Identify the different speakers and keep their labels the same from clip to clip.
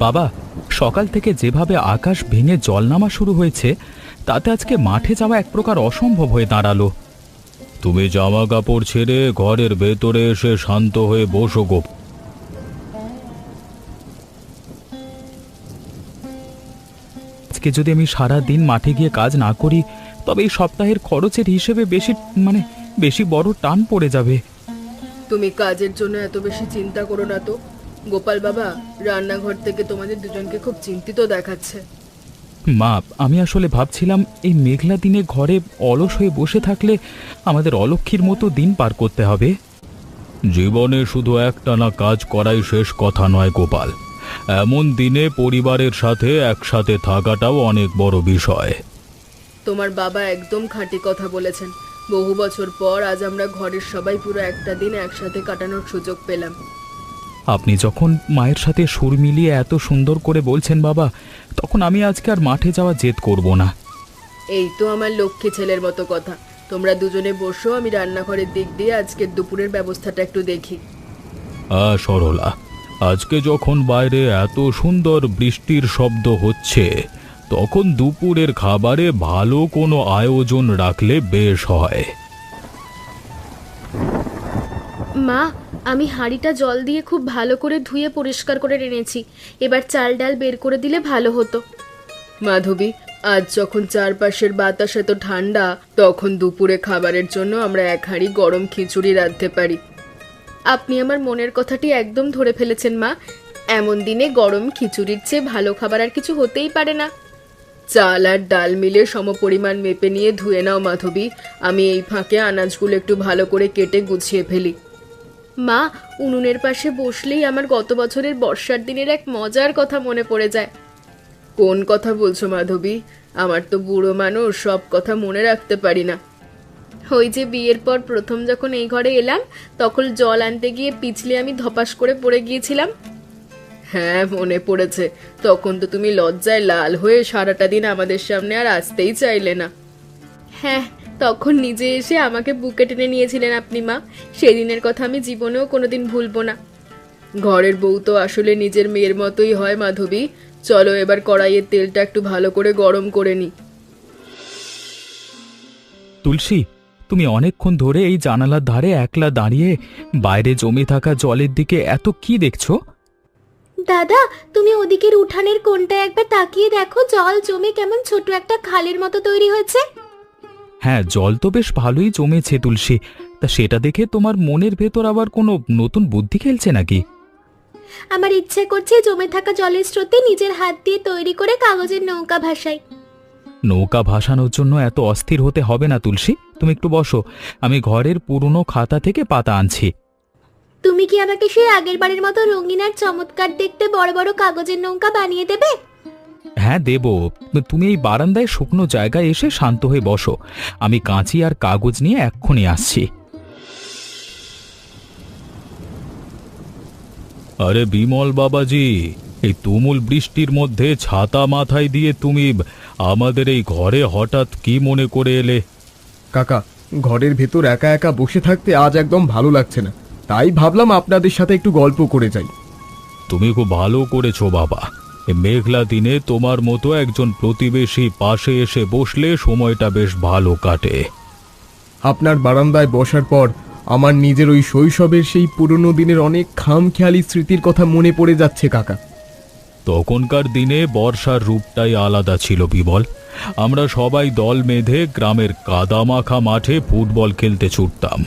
Speaker 1: বাবা, সকাল থেকে যেভাবে আকাশ ভেঙে জল নামা শুরু হয়েছে তাতে আজকে মাঠে যাওয়া এক প্রকার অসম্ভব হয়ে দাঁড়ালো। তুমি জামা কাপড় ছেড়ে ঘরের ভেতরে এসে শান্ত হয়ে বসো গো। আজকে যদি আমি সারা দিন মাঠে গিয়ে কাজ না করি তবে এই সপ্তাহের খরচের হিসেবে বেশি বড় টান পড়ে যাবে।
Speaker 2: তুমি কাজের জন্য এত বেশি চিন্তা করো না তো গোপাল বাবা। রান্নাঘর থেকে তোমাদের দুজনকে খুব চিন্তিত দেখাচ্ছে।
Speaker 1: মা, আমি আসলে ভাবছিলাম এই মেঘলা দিনে ঘরে অলস হয়ে বসে থাকলে আমাদের অলক্ষীর মতো দিন পার করতে হবে। জীবনে শুধু একটানা কাজ করাই শেষ কথা নয় গোপাল, এমন দিনে পরিবারের সাথে একসাথে থাকাটাও অনেক বড় বিষয়।
Speaker 2: তোমার বাবা একদম খাঁটি কথা বলেছেন। বহু বছর পর আজ আমরা ঘরের সবাই পুরো একটা দিন একসাথে কাটানোর সুযোগ পেলাম।
Speaker 1: আপনি যখন মায়ের সাথে সুর মিলিয়ে এত সুন্দর করে বলছেন বাবা, তখন আমি আজকে আর মাঠে যাওয়া জেদ করব না।
Speaker 2: এই তো আমার লক্ষ্মী ছেলের মতো কথা। তোমরা দুজনে বসো, আমি রান্নাঘরের দিক দিয়ে আজকের দুপুরের ব্যবস্থাটা একটু দেখি।
Speaker 1: সরলা, আজকে যখন বাইরে এত সুন্দর বৃষ্টির শব্দ হচ্ছে তখন দুপুরের খাবারে ভালো কোনো আয়োজন রাখলে বেশ হয়।
Speaker 3: মা, আমি হাঁড়িটা জল দিয়ে খুব ভালো করে ধুয়ে পরিষ্কার করে এনেছি। এবার চাল ডাল বের করে দিলে ভালো হতো।
Speaker 2: মাধবী, আজ যখন চারপাশের বাতাস এত ঠান্ডা, তখন দুপুরে খাবারের জন্য আমরা এক হাঁড়ি গরম খিচুড়ি রাঁধতে পারি।
Speaker 3: আপনি আমার মনের কথাটি একদম ধরে ফেলেছেন মা। এমন দিনে গরম খিচুড়ির চেয়ে ভালো খাবার আর কিছু হতেই পারে না।
Speaker 2: চাল আর ডাল মিলে সমপরিমাণ মেপে নিয়ে ধুয়ে নাও মাধবী। আমি এই ফাঁকে আনাজগুলো একটু ভালো করে কেটে গুছিয়ে ফেলি।
Speaker 3: মা, উনুনের পাশে বসলেই আমার গত বছরের বর্ষার দিনের এক মজার কথা মনে পড়ে যায়।
Speaker 2: কোন কথা বলছো মাধবী? আমার তো বুড়ো মানুষ, সব কথা মনে রাখতে পারি না।
Speaker 3: ওই যে বিয়ের পর প্রথম যখন এই ঘরে এলাম, তখন জল আনতে গিয়ে পিছলে আমি ধপাস করে পড়ে গিয়েছিলাম।
Speaker 2: হ্যাঁ, মনে পড়েছে। তখন তো তুমি লজ্জায় লাল হয়ে সারাটা দিন আমাদের সামনে আর আসতেই চাইলে না।
Speaker 3: হ্যাঁ, তখন নিজে এসে আমাকে বুকে টেনে নিয়েছিলেন আপনি মা। সেদিনের কথা আমি জীবনেও কোনোদিন ভুলবো না।
Speaker 2: ঘরের বউ তো আসলে নিজের মেয়ের মতোই হয় মাধবী। চলো এবার কড়াইয়ের তেলটা একটু ভালো করে গরম করে নি।
Speaker 1: তুলসী, তুমি অনেকক্ষণ ধরে এই জানালার ধারে একলা দাঁড়িয়ে বাইরে জমে থাকা জলের দিকে এত কি দেখছো?
Speaker 3: দাদা, তুমি ওদিকের উঠানের কোণটায় একবার তাকিয়ে দেখো, জল জমে কেমন ছোট একটা খালের মতো তৈরি হয়েছে।
Speaker 1: হ্যাঁ, জল তো বেশ ভালোই জমেছে তুলসী। তা সেটা দেখে তোমার মনের ভেতর আবার কোনো নতুন বুদ্ধি খেলছে নাকি?
Speaker 3: আমার ইচ্ছে করছে জমে থাকা জলের স্রোতে নিজের হাত দিয়ে তৈরি করে কাগজের নৌকা ভাসাই।
Speaker 1: নৌকা ভাসানোর জন্য এত অস্থির হতে হবে না তুলসী, তুমি একটু বসো, আমি ঘরের পুরনো খাতা থেকে পাতা আনছি।
Speaker 3: তুমি কি আমাকে সেই আগের বারের মতো রঙিন আর চমৎকার দেখতে বড় বড় কাগজের নৌকা বানিয়ে দেবে?
Speaker 1: হ্যাঁ দেব, তুমি এই বারান্দায় শুকনো জায়গায় এসে শান্ত হয়ে বসো, আমি কাঁচি আর কাগজ নিয়ে এক্ষুনি আসছি। আরে বিমল বাবাজি, এই তুমুল বৃষ্টির মধ্যে ছাতা মাথায় দিয়ে তুমি আমাদের এই ঘরে হঠাৎ কি মনে করে এলে?
Speaker 4: কাকা, ঘরের ভেতর একা একা বসে থাকতে আজ একদম ভালো লাগছে না, তাই ভাবলাম আপনাদের সাথে একটু গল্প করে যাই।
Speaker 1: তুমি খুব ভালো করেছো বাবা। এই মেঘলা দিনে তোমার মতো একজন প্রতিবেশী পাশে এসে বসলে সময়টা বেশ ভালো কাটে।
Speaker 4: আপনার বারান্দায় বসার পর আমার নিজের ওই শৈশবের সেই পুরনো দিনের অনেক খামখেয়ালি স্মৃতির কথা মনে পড়ে যাচ্ছে কাকা।
Speaker 1: তখনকার দিনে বর্ষার রূপটাই আলাদা ছিল বিমল। আমরা সবাই দল বেঁধে গ্রামের কাদামাখা মাঠে ফুটবল খেলতে ছুটতাম।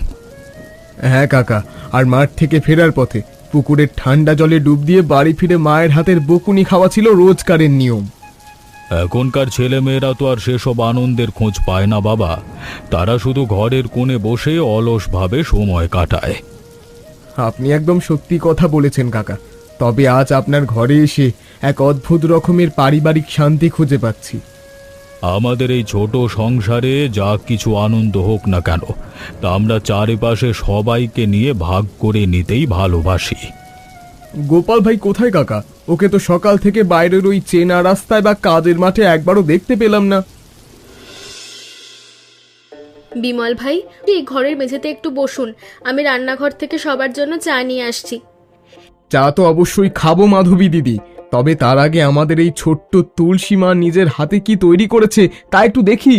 Speaker 4: হ্যাঁ কাকা, আর মাঠ থেকে ফেরার পথে পুকুরের ঠান্ডা জলে ডুব দিয়ে বাড়ি ফিরে মায়ের হাতের বকুনি খাওয়া ছিল রোজকারের নিয়ম।
Speaker 1: এখনকার ছেলেমেয়েরা তো আর সেসব আনন্দের খোঁজ পায় না বাবা, তারা শুধু ঘরের কোণে বসে অলসভাবে সময় কাটায়।
Speaker 4: আপনি একদম সত্যি কথা বলেছেন কাকা। তবে আজ আপনার ঘরে এসে এক অদ্ভুত রকমের পারিবারিক শান্তি খুঁজে পাচ্ছি।
Speaker 1: আমাদের এই ছোট সংসারে যা কিছু আনন্দ হোক না কেন, তা আমরা চারিপাশে সবাইকে নিয়ে ভাগ করে নিতেই ভালোবাসি।
Speaker 4: গোপাল ভাই কোথায় কাকা? ওকে তো সকাল থেকে বাইরের ওই চেনা রাস্তায় বা কাজের মাঠে একবারও দেখতে পেলাম না।
Speaker 3: বিমল ভাই, এই ঘরের মেঝেতে একটু বসুন, আমি রান্নাঘর থেকে সবার জন্য চা নিয়ে আসছি।
Speaker 4: চা তো অবশ্যই খাবো মাধবী দিদি, তবে তার আগে আমাদের এই ছোট্ট তুলসী মা নিজের হাতে কি তৈরি করেছে তা একটু দেখি।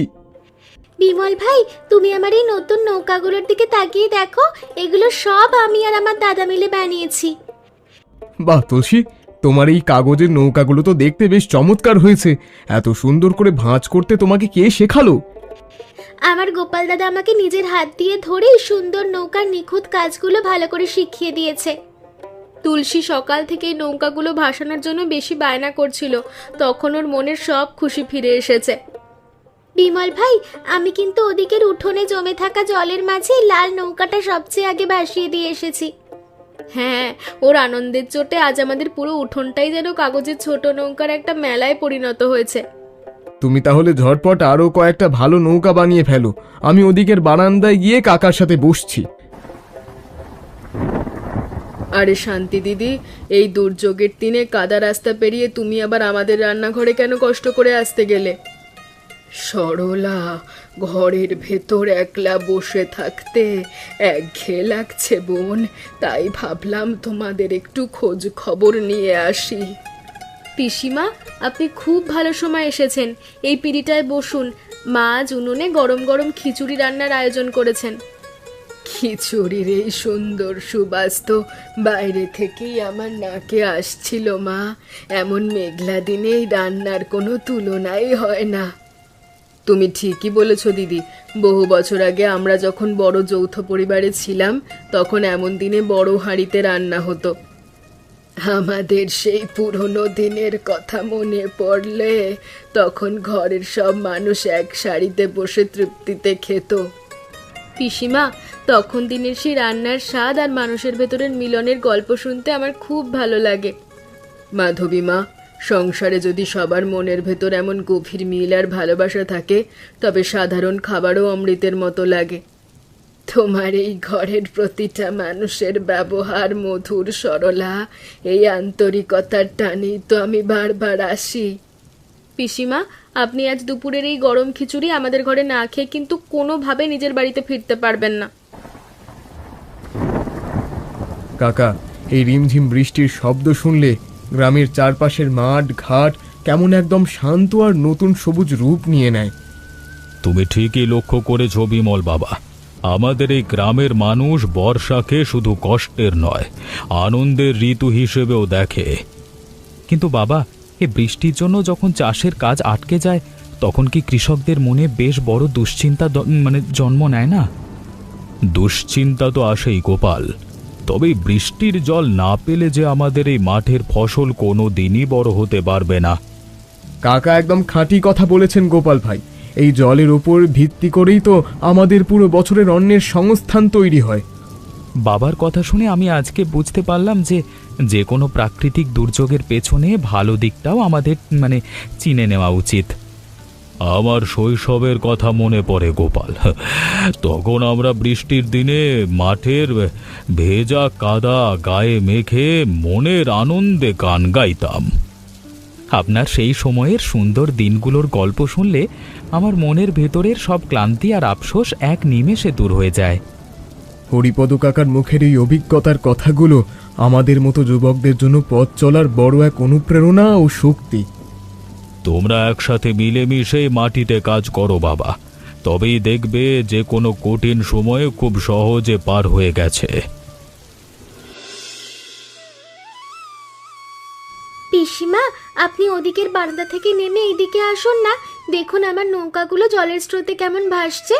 Speaker 3: বিমল ভাই, তুমি আমার এই নতুন নৌকাগুলোর দিকে তাকিয়ে দেখো, এগুলো সব আমি আর আমার দাদা মিলে বানিয়েছি।
Speaker 4: বাহ তুলসী, তোমার এই কাগজের নৌকাগুলো তো দেখতে বেশ চমৎকার হয়েছে। এত সুন্দর করে ভাঁজ করতে তোমাকে কে শেখালো?
Speaker 3: আমার গোপাল দাদা আমাকে নিজের হাত দিয়ে ধরে এই সুন্দর নৌকার নিখুঁত কাজগুলো ভালো করে শিখিয়ে দিয়েছে। তুলসী সকাল থেকে এই নৌকাগুলো ভাসানোর জন্য বেশি বায়না করছিল, তখন ওর মনের সব খুশি ফিরে এসেছে। বিমল ভাই, আমি কিন্তু ওদিকের উঠোনে জমে থাকা জলের মাঝে লাল নৌকাটা সবচেয়ে আগে ভাসিয়ে দিয়ে এসেছি। হ্যাঁ, ওর আনন্দের চোটে আজ আমাদের পুরো উঠোনটাই যেন কাগজের ছোট নৌকার একটা মেলায় পরিণত হয়েছে।
Speaker 4: তুমি তাহলে ঝটপট আরো কয়েকটা ভালো নৌকা বানিয়ে ফেলো, আমি ওদিকের বারান্দায় গিয়ে কাকার সাথে বসছি।
Speaker 2: আরে শান্তি দিদি, এই দুর্যোগের দিনে কাদা রাস্তা পেরিয়ে তুমি আবার আমাদের রান্নাঘরে কেন কষ্ট করে আসতে গেলে? সরলা, ঘরের ভেতর একলা বসে থাকতে একঘেয়ে লাগছে বোন, তাই ভাবলাম তোমাদের একটু খোঁজ খবর নিয়ে আসি।
Speaker 3: পিসিমা, আপনি খুব ভালো সময় এসেছেন। এই পিঁড়িটায় বসুন, মা আজ উনুনে গরম গরম খিচুড়ি রান্নার আয়োজন করেছেন।
Speaker 2: খিচুড়ির এই সুন্দর সুবাস তো বাইরে থেকেই আমার নাকে আসছিল মা। এমন মেঘলা দিনে এই রান্নার কোনো তুলনাই হয় না। তুমি ঠিকই বলেছ দিদি, বহু বছর আগে আমরা যখন বড় যৌথ পরিবারে ছিলাম তখন এমন দিনে বড় হাঁড়িতে রান্না হতো। আমাদের সেই পুরনো দিনের কথা মনে পড়লে তখন ঘরের সব মানুষ এক সারিতে বসে তৃপ্তিতে খেত।
Speaker 3: পিসিমা, তখন দিনের সেই রান্নার স্বাদ আর মানুষের ভেতরের মিলনের গল্প শুনতে আমার খুব ভালো লাগে।
Speaker 2: মাধবী মা, সংসারে যদি সবার মনের ভেতর এমন গভীর মিল আর ভালোবাসা থাকে তবে সাধারণ খাবারও অমৃতের মতো লাগে। তোমার এই ঘরের প্রতিটা মানুষের ব্যবহার মধুর, সরলা, এই আন্তরিকতার টানেই তো আমি বারবার আসি।
Speaker 3: পিসিমা, আপনি আজ দুপুরের এই গরম খিচুড়ি আমাদের ঘরে না খেয়ে কিন্তু কোনোভাবে নিজের বাড়িতে ফিরতে পারবেন না।
Speaker 4: কাকা, এই রিমঝিম বৃষ্টির শব্দ শুনলে গ্রামের চারপাশের মাঠ ঘাট কেমন একদম শান্ত আর নতুন সবুজ রূপ নিয়ে নেয়।
Speaker 1: তুমি ঠিকই লক্ষ্য করেছ বিমল বাবা, আমাদের এই গ্রামের মানুষ বর্ষাকে শুধু কষ্টের নয়, আনন্দের ঋতু হিসেবেও দেখে। কিন্তু বাবা, এই বৃষ্টির জন্য যখন চাষের কাজ আটকে যায় তখন কি কৃষকদের মনে বেশ বড় দুশ্চিন্তা জন্ম নেয় না? দুশ্চিন্তা তো আসেই গোপাল, তবে বৃষ্টির জল না পেলে যে আমাদের এই মাঠের ফসল কোনো দিনই বড় হতে পারবে না।
Speaker 4: কাকা একদম খাঁটি কথা বলেছেন গোপাল ভাই। এই জলের উপর ভিত্তি করেই তো আমাদের পুরো বছরের অন্নের সংস্থান তৈরি হয়।
Speaker 1: বাবার কথা শুনে আমি আজকে বুঝতে পারলাম যে যে কোনো প্রাকৃতিক দুর্যোগের পেছনে ভালো দিকটাও আমাদের চিনে নেওয়া উচিত। আমার শৈশবের কথা মনে পড়ে গোপাল, তখন আমরা বৃষ্টির দিনে মাঠের ভেজা কাদা গায়ে মেখে মনের আনন্দে গান গাইতাম। আপনার সেই সময়ের সুন্দর দিনগুলোর গল্প শুনলে আমার মনের ভেতরের সব ক্লান্তি আর আফসোস এক নিমেষে দূর হয়ে যায়।
Speaker 4: হরিপদ কাকার মুখের এই অভিজ্ঞতার কথাগুলো আমাদের মতো যুবকদের জন্য পথ চলার বড় এক অনুপ্রেরণা ও শক্তি।
Speaker 1: তোমরা একসাথে মিলেমিশে মাটিতে কাজ করো বাবা, তবেই দেখবে যে কোনো কঠিন সময়ে খুব সহজে পার হয়ে গেছে।
Speaker 3: পিসিমা, আপনি ওদিকের বারান্দা থেকে নেমে এইদিকে আসুন না, দেখুন আমার নৌকাগুলো জলের স্রোতে কেমন ভাসছে।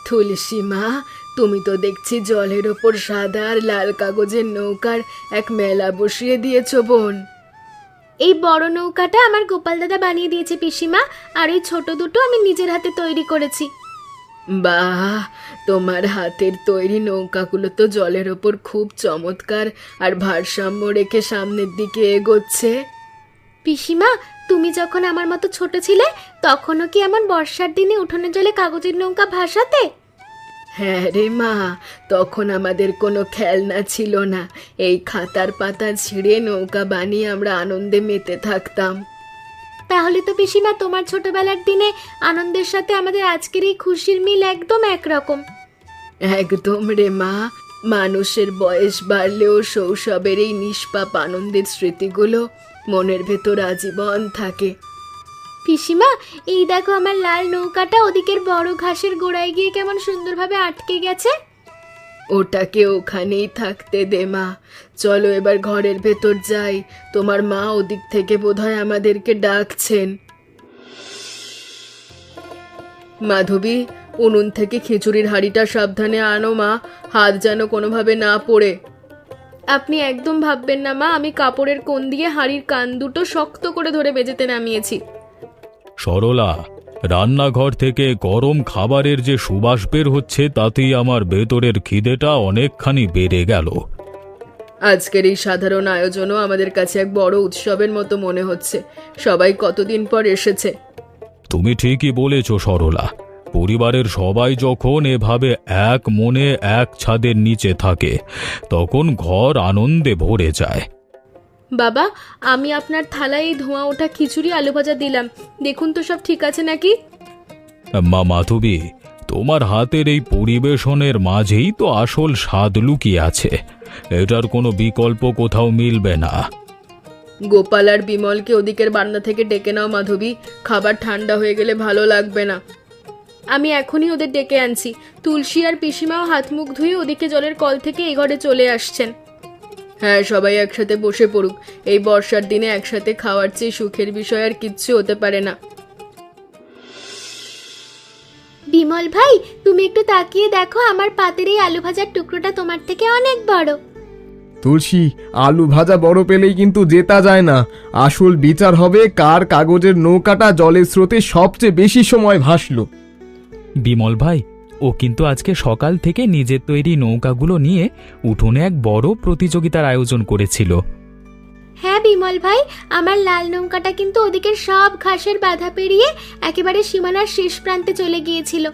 Speaker 2: তুলসী মা, তুমি তো দেখছি জলের ওপর সাদা আর লাল কাগজের নৌকার এক মেলা বসিয়ে দিয়েছ বোন।
Speaker 3: এই বড় নৌকাটা আমার গোপাল দাদা বানিয়ে দিয়েছে পিসিমা, আর এই ছোট দুটো আমি নিজের হাতে তৈরি করেছি।
Speaker 2: বাহ, তোমার হাতের তৈরি নৌকাগুলো তো জলের ওপর খুব চমৎকার আর ভারসাম্য রেখে সামনের দিকে এগোচ্ছে।
Speaker 3: পিসিমা, তুমি যখন আমার মতো ছোট ছিলে তখনও কি এমন বর্ষার দিনে উঠোনের জলে কাগজের নৌকা ভাসাতে?
Speaker 2: হ্যাঁ রে মা, তখন আমাদের কোনো খেলনা ছিল না। এই খাতার পাতা ছিঁড়ে নৌকা বানিয়ে আমরা আনন্দে মেতে থাকতাম।
Speaker 3: তাহলে তো পিসিমা তোমার ছোটবেলার দিনে আনন্দের সাথে আমাদের আজকের এই খুশির মিল একদম একরকম।
Speaker 2: একদম রে মা, মানুষের বয়স বাড়লেও শৈশবের এই নিষ্পাপ আনন্দের স্মৃতিগুলো মনের ভেতর আজীবন থাকে।
Speaker 3: পিসিমা, এই দেখো আমার লাল নৌকাটা ওদিকের বড় ঘাসের গোড়ায় গিয়ে কেমন সুন্দরভাবে আটকে গেছে।
Speaker 2: ওটাকে ওখানেই থাকতে দে মা। চলো এবার ঘরের ভেতর যাই, তোমার মা ওদিক থেকে বোধহয় আমাদেরকে ডাকছেন। মাধবী, উনুন থেকে খিচুড়ির হাঁড়িটা সাবধানে আনো মা, হাত যেন কোনোভাবে না পড়ে।
Speaker 3: আপনি একদম ভাববেন না মা, আমি কাপড়ের কোণ দিয়ে হাঁড়ির কান দুটো শক্ত করে ধরে বেজেতে নামিয়েছি।
Speaker 1: সরলা, রান্নাঘর থেকে গরম খাবারের যে সুবাস বের হচ্ছে তাতেই আমার ভেতরের খিদেটা অনেকখানি বেড়ে গেল।
Speaker 2: আজকের এই সাধারণ আয়োজনও আমাদের কাছে এক বড় উৎসবের মতো মনে হচ্ছে। সবাই কতদিন পর এসেছে।
Speaker 1: তুমি ঠিকই বলেছ সরলা, পরিবারের সবাই যখন এভাবে এক মনে এক ছাদের নিচে থাকে তখন ঘর আনন্দে ভরে যায়।
Speaker 3: বাবা, আমি আপনার থালায় এই ধোঁয়া ওঠা খিচুড়ি আলু ভাজা দিলাম, দেখুন তো সব ঠিক আছে নাকি?
Speaker 1: মা মাধবী, তোমার হাতের এই পরিবেশনের মাঝেই তো আসল স্বাদ লুকিয়ে আছে, এটার কোনো বিকল্প কোথাও মিলবে না।
Speaker 2: গোপাল আর বিমলকে ওদিকের বারান্দা থেকে ডেকে নাও মাধবী, খাবার ঠান্ডা হয়ে গেলে ভালো লাগবে না।
Speaker 3: আমি এখনই ওদের ডেকে আনছি। তুলসী আর পিসিমাও হাত মুখ ধুয়ে ওদিকে জলের কল থেকে এই ঘরে চলে আসছেন।
Speaker 2: হ্যাঁ, সবাই একসাথে বসে পড়ুক। এই বর্ষার দিনে একসাথে খাওয়ার চেয়ে সুখের বিষয় আর কিচ্ছু হতে পারে না।
Speaker 3: বিমল ভাই, তুমি একটু তাকিয়ে দেখো, আমার পাতের এই আলু ভাজার টুকরোটা তোমার থেকে অনেক বড়।
Speaker 4: তুলসী, আলু ভাজা বড় পেলেই কিন্তু জেতা যায় না। আসল বিচার হবে কার কাগজের নৌকাটা জলের স্রোতে সবচেয়ে বেশি সময় ভাসলো।
Speaker 1: বিমল ভাই, ও কিন্তু আজকে সকাল থেকে নিজের তৈরি নৌকাগুলো নিয়ে উঠোনে এক বড় প্রতিযোগিতার আয়োজন করেছিল।
Speaker 3: হ্যাঁ বিমল ভাই, আমার লাল নৌকাটা কিন্তু ওদিকের সব ঘাসের বাধা পেরিয়ে একেবারে সীমানার শেষ প্রান্তে চলে গিয়েছিল।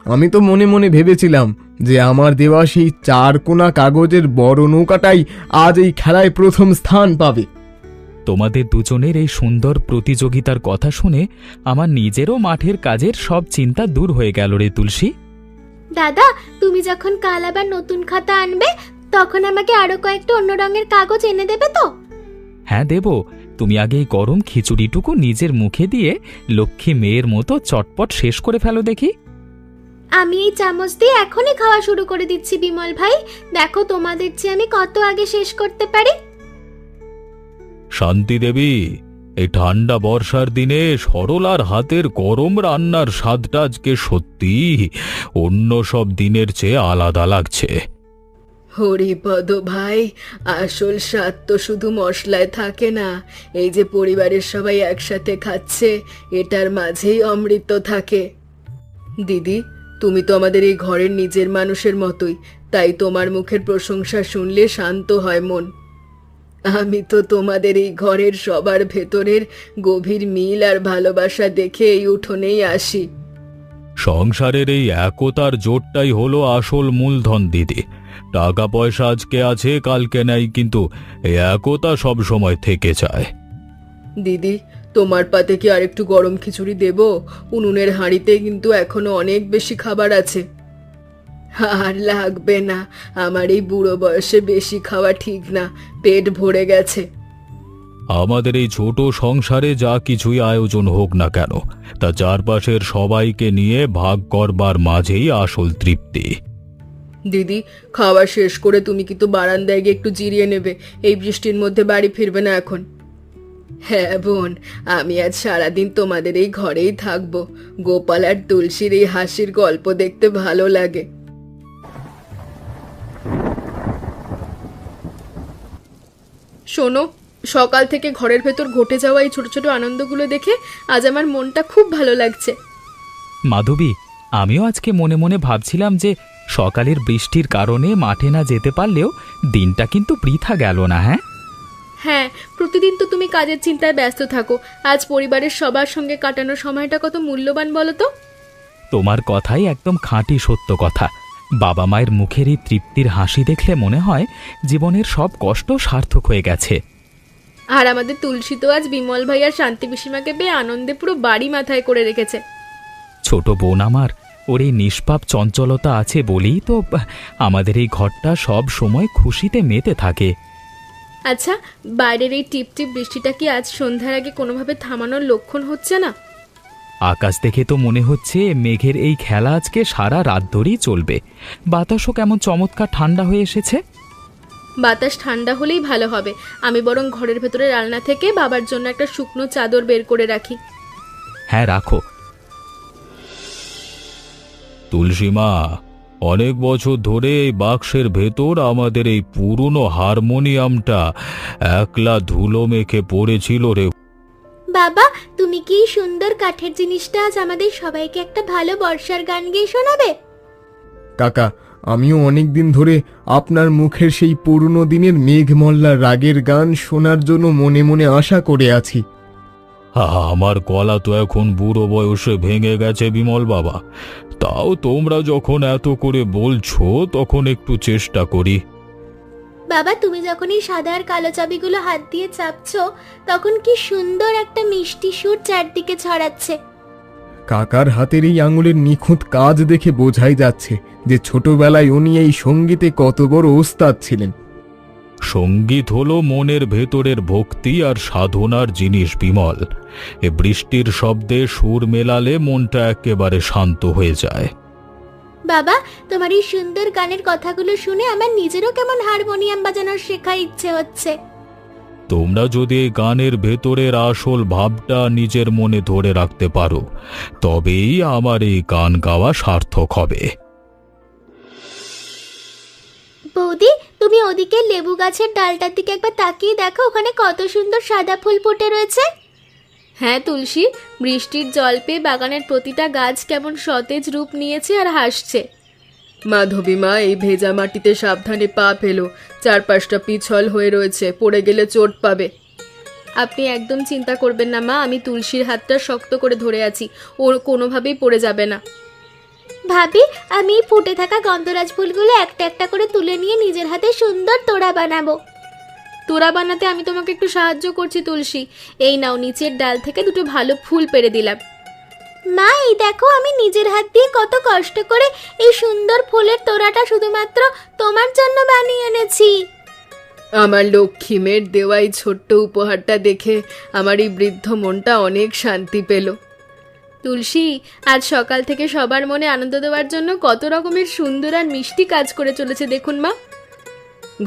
Speaker 4: আমি তো মনে মনে ভেবেছিলাম যে আমার দেওয়া সেই 4 কোনা কাগজের বড় নৌকাটাই আজ এই খেলায় প্রথম স্থান পাবে।
Speaker 1: তোমাদের দুজনের এই সুন্দর প্রতিযোগিতার কথা শুনে আমার নিজেরও মাঠের কাজের সব চিন্তা দূর হয়ে গেল রে তুলসী।
Speaker 3: দাদা, তুমি যখন কাল আবার নতুন খাতা আনবে তখন আমাকে আরো কয়েকটা অন্য রঙের কাগজ এনে দেবে তো?
Speaker 1: হ্যাঁ দেব, তুমি আগে এই গরম খিচুড়িটুকু নিজের মুখে দিয়ে লক্ষ্মী মেয়ের মতো চটপট শেষ করে ফেলো দেখি।
Speaker 3: আমি এই চামচ দিয়ে এখনই খাওয়া শুরু করে দিচ্ছি বিমল ভাই, দেখো তোমাদের চেয়ে আমি কত আগে শেষ করতে পারি।
Speaker 1: শান্তি দেবী, এই ঠান্ডা বর্ষার দিনে সরলার হাতের গরম রান্নার স্বাদটা আজকে সত্যি অন্য সব দিনের চেয়ে আলাদা লাগছে।
Speaker 2: হরিপদ ভাই, আসল স্বাদ তো শুধু মশলায় থাকে না, এই যে পরিবারের সবাই একসাথে খাচ্ছে এটার মাঝেই অমৃত থাকে। দিদি, তুমি তো আমাদের এই ঘরের নিজের মানুষের মতোই, তাই তোমার মুখের প্রশংসা শুনলে শান্ত হয় মন। আমি তো তোমাদের এই ঘরের সবার ভেতরের গভীর মিল আর ভালোবাসা দেখে এই উঠোনেই আসি।
Speaker 1: সংসারের এই একতার জোরটাই হলো আসল মূলধন দিদি। টাকা পয়সা আজকে আছে কালকে নাই, কিন্তু এই একতা সব সময় থেকে যায়।
Speaker 2: দিদি, তোমার পাতে কি আরেকটু গরম খিচুড়ি দেব? উনুনের হাঁড়িতে কিন্তু এখনো অনেক বেশি খাবার আছে। আর লাগবে না, আমার এই বুড়ো বয়সে বেশি খাওয়া ঠিক না, পেট ভরে গেছে।
Speaker 1: আমাদের এই ছোট সংসারে যা কিছুই আয়োজন হোক না কেন, তা চারপাশের সবাইকে নিয়ে ভাগ করবার মাঝেই আসল তৃপ্তি।
Speaker 2: দিদি, খাওয়া শেষ করে তুমি কিন্তু বারান্দায় গিয়ে একটু জিরিয়ে নেবে, এই বৃষ্টির মধ্যে বাড়ি ফিরবে না এখন। হ্যাঁ বোন, আমি আজ সারাদিন তোমাদের এই ঘরেই থাকবো। গোপাল আর তুলসীর এই হাসির গল্প দেখতে ভালো লাগে। শোনো, সকাল থেকে ঘরের ভেতর ঘটে যাওয়া এই ছোট ছোট আনন্দগুলো দেখে আজ আমার মনটা খুব ভালো লাগছে।
Speaker 1: মাধবী, আমিও আজকে মনে মনে ভাবছিলাম যে সকালের বৃষ্টির কারণে মাঠে না যেতে পারলেও দিনটা কিন্তু বৃথা গেল না। হ্যাঁ
Speaker 3: হ্যাঁ, প্রতিদিন তো তুমি কাজের চিন্তায় ব্যস্ত থাকো, আজ পরিবারের সবার সঙ্গে কাটানো সময়টা কত মূল্যবান বলো তো।
Speaker 1: তোমার কথাই একদম খাঁটি সত্য কথা। বাবা মায়ের মুখের এই তৃপ্তির হাসি দেখলে মনে হয় জীবনের সব কষ্ট সার্থক হয়ে গেছে।
Speaker 3: আর আমাদের তুলসী তো আজ বিমল ভাই আর শান্তি পিসিমাকে পেয়ে আনন্দে পুরো বাড়ি মাথায় করে রেখেছে।
Speaker 1: ছোট বোন আমার ওর এই নিষ্পাপ চঞ্চলতা আছে বলেই তো আমাদের এই ঘরটা সব সময় খুশিতে মেতে থাকে।
Speaker 3: আচ্ছা, বাইরের এই টিপটিপ বৃষ্টিটা কি আজ সন্ধ্যার আগে কোনোভাবে থামানোর লক্ষণ হচ্ছে না?
Speaker 1: আকাশ দেখে তো মনে হচ্ছে মেঘের এই খেলা আজকে সারা রাত ধরেই চলবে। বাতাসও কেমন চমৎকার ঠান্ডা হয়ে এসেছে।
Speaker 3: বাতাস ঠান্ডা হলেই ভালো হবে। আমি বরং ঘরের ভেতরে রান্না থেকে বাবার জন্য একটা শুকনো চাদর বের করে রাখি।
Speaker 1: হ্যাঁ, রাখো। তুলসীমা, অনেক বছর ধরে এই বাক্সের ভেতর আমাদের এই পুরনো হারমোনিয়ামটা একলা ধুলো মেখে পড়েছিল রে।
Speaker 3: বাবা, তুমি কি সুন্দর কাঠের জিনিসটা আজ আমাদের সবাইকে একটা ভালো বর্ষার গান গেয়ে শোনাবে?
Speaker 4: কাকা, আমিও অনেক দিন ধরে আপনার মুখের সেই পুরনো দিনের মেঘমল্লার রাগের গান শোনার জন্য মনে মনে আশা করে আছি।
Speaker 1: আমার গলা তো এখন বুড়ো বয়সে ভেঙে গেছে বিমল বাবা, তাও তোমরা যখন এত করে বলছো তখন একটু চেষ্টা করি।
Speaker 3: বাবা, তুমি যখন এই সাদা আর কালো চাবিগুলো হাত দিয়ে চাপছো তখন কি সুন্দর একটা মিষ্টি সুর চারদিকে ছড়াচ্ছে।
Speaker 4: কাকার হাতের এই আঙুলের নিখুঁত কাজ দেখে বোঝাই যাচ্ছে যে ছোটবেলায় উনি এই সঙ্গীতে কত বড় ওস্তাদ ছিলেন।
Speaker 1: সঙ্গীত হলো মনের ভেতরের ভক্তি আর সাধনার জিনিস বিমল। এ বৃষ্টির শব্দে সুর মেলালে মনটা একেবারে শান্ত হয়ে যায়।
Speaker 3: বাবা, তোমার এই সুন্দর গানের কথাগুলো শুনে আমার নিজেরও কেমন হারমোনিয়াম বাজানোর শেখার ইচ্ছে হচ্ছে।
Speaker 1: তোমরা যদি এই গানের ভেতরের আসল ভাবটা নিজের মনে ধরে রাখতে পারো তবেই আমার এই গান গাওয়া সার্থক হবে।
Speaker 3: বৌদি, তুমি ওদিকে লেবু গাছের ডালটার দিকে একবার তাকিয়ে দেখো, ওখানে কত সুন্দর সাদা ফুল ফুটে রয়েছে। হ্যাঁ তুলসী, বৃষ্টির জল পেয়ে বাগানের প্রতিটা গাছ কেমন সতেজ রূপ নিয়েছে আর হাসছে।
Speaker 2: মাধবী মা, এই ভেজা মাটিতে সাবধানে পা ফেলো, চারপাশটা পিছল হয়ে রয়েছে, পড়ে গেলে চোট পাবে।
Speaker 3: আপনি একদম চিন্তা করবেন না মা, আমি তুলসীর হাতটা শক্ত করে ধরে আছি, ওর কোনোভাবেই পড়ে যাবে না। ভাবি, আমি ফুটে থাকা গন্ধরাজ ফুলগুলো একটা একটা করে তুলে নিয়ে নিজের হাতে সুন্দর তোড়া বানাবো। তোড়া বানাতে আমি তোমাকে একটু সাহায্য করছি তুলসী। এই নাও, নিচের ডাল থেকে দুটো ভালো ফুল পেড়ে দিলাম। মা, এই দেখো, আমি নিজের হাত দিয়ে কত কষ্ট করে এই সুন্দর ফুলের তোড়াটা শুধুমাত্র তোমার জন্য বানিয়ে এনেছি।
Speaker 2: আমার লক্ষ্মী মেয়ের দেওয়া এই ছোট্ট উপহারটা দেখে আমার এই বৃদ্ধ মনটা অনেক শান্তি পেল।
Speaker 3: তুলসী, আজ সকাল থেকে সবার মনে আনন্দ দেওয়ার জন্য কত রকমের সুন্দর আর মিষ্টি কাজ করে চলেছে দেখুন মা।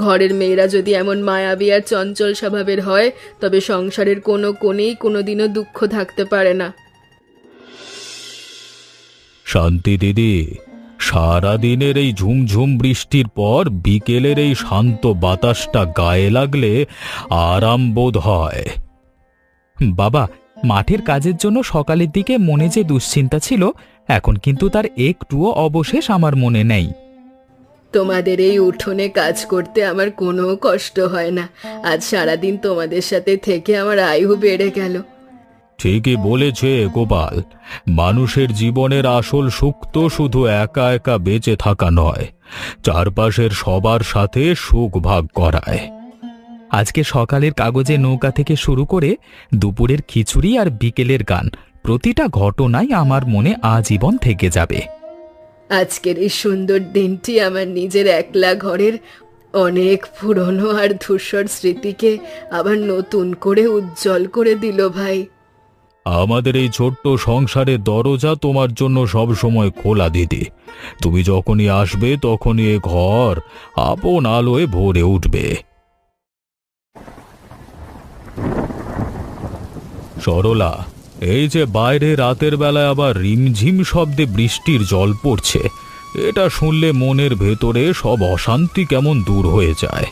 Speaker 2: ঘরের মেয়েরা যদি এমন মায়াবী আর চঞ্চল স্বভাবের হয় তবে সংসারের কোনো কোণেই কোনোদিনও দুঃখ থাকতে পারে না।
Speaker 1: শান্তি দিদি, সারাদিনের এই ঝুমঝুম বৃষ্টির পর বিকেলের এই শান্ত বাতাসটা গায়ে লাগলে আরাম বোধ হয়। বাবা, মাঠের কাজের জন্য সকালের দিকে মনে যে দুশ্চিন্তা ছিল এখন কিন্তু তার একটুও অবশেষ আমার মনে নেই।
Speaker 2: তোমাদের এই উঠোনে কাজ করতে আমার কোনো কষ্ট হয় না। আজ সারাদিন তোমাদের সাথে থেকে আমার আয়ু বেড়ে গেল।
Speaker 1: ঠিকই বলেছে গোপাল, মানুষের জীবনের আসল সুখ তো শুধু একা একা বেঁচে থাকা নয়, চারপাশের সবার সাথে সুখ ভাগ করায়। আজকে সকালের কাগজে নৌকা থেকে শুরু করে দুপুরের খিচুড়ি আর বিকেলের গান, প্রতিটা ঘটনাই আমার মনে আজীবন থেকে যাবে।
Speaker 2: আজকের এই সুন্দর দিনটি আমার নিজের একলা ঘরের অনেক পুরনো আর ধূসর স্মৃতিকে আবার নতুন করে উজ্জ্বল করে দিল ভাই।
Speaker 1: আমাদের এই ছোট্ট সংসারের দরজা তোমার জন্য সব সময় খোলা দিদি। তুমি যখনই আসবে তখনই এ ঘর আপন আলোয় ভরে উঠবে। সরলা, এই যে বাইরে রাতের বেলায় আবার রিমঝিম শব্দে বৃষ্টির জল পড়ছে, এটা শুনলে মনের ভেতরে সব অশান্তি কেমন দূর হয়ে যায়।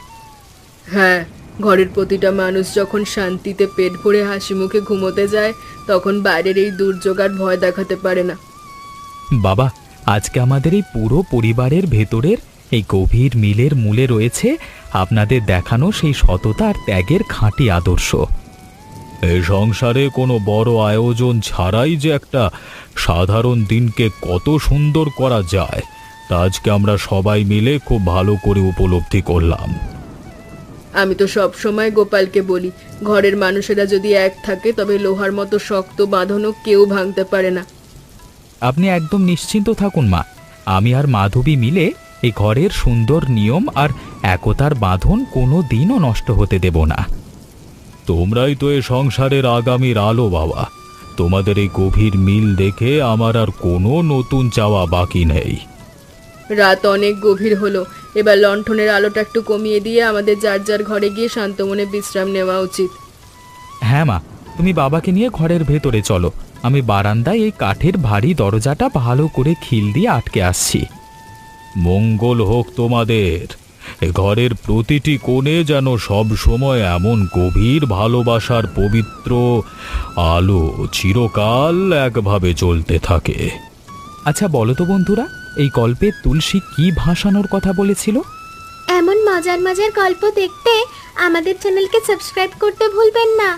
Speaker 2: হ্যাঁ, ঘরের প্রতিটা মানুষ যখন শান্তিতে পেট ভরে হাসি মুখে ঘুমোতে যায় তখন বাইরের এই দুর্যোগ আর ভয় দেখাতে পারে না।
Speaker 1: বাবা, আজকে আমাদের এই পুরো পরিবারের ভেতরের এই গভীর মিলের মূলে রয়েছে আপনাদের দেখানো সেই সততা আর ত্যাগের খাঁটি আদর্শ। এই সংসারে কোনো বড় আয়োজন ছাড়াই যে একটা সাধারণ দিনকে কত সুন্দর করা যায় তা আজকে আমরা সবাই মিলে খুব ভালো করে উপলব্ধি করলাম।
Speaker 2: আমি তো সব সময় গোপালকে বলি, ঘরের মানুষেরা যদি এক থাকে তবে লোহার মতো শক্ত বাঁধনও কেউ ভাঙতে পারে না।
Speaker 1: আপনি একদম নিশ্চিন্ত থাকুন মা, আমি আর মাধবী মিলে এই ঘরের সুন্দর নিয়ম আর একতার বাঁধন কোনো দিনও নষ্ট হতে দেব না। তোমরাই তো এ সংসারের আগামীর আলো বাবা, তোমাদের এই গভীর মিল দেখে আমার আর কোনো নতুন চাওয়া বাকি নেই।
Speaker 2: রাত অনেক গভীর হলো, এবার লণ্ঠনের আলোটা একটু কমিয়ে দিয়ে আমাদের যার যার ঘরে গিয়ে শান্ত মনে বিশ্রাম নেওয়া উচিত।
Speaker 1: হ্যাঁ মা, তুমি বাবাকে নিয়ে ঘরের ভেতরে চলো, আমি বারান্দায় এই কাঠের ভারী দরজাটা ভালো করে খিল দিয়ে আটকে আসছি। মঙ্গল হোক তোমাদের, এ ঘরের প্রতিটি কোণে যেন সব সময় এমন গভীর ভালোবাসার পবিত্র আলো চিরকাল একভাবে জ্বলতে থাকে। আচ্ছা বলো তো বন্ধুরা, এই গল্পে তুলসী কি ভাসানোর কথা বলেছিল?
Speaker 3: এমন মজার মজার গল্প দেখতে আমাদের চ্যানেলকে সাবস্ক্রাইব করতে ভুলবেন না।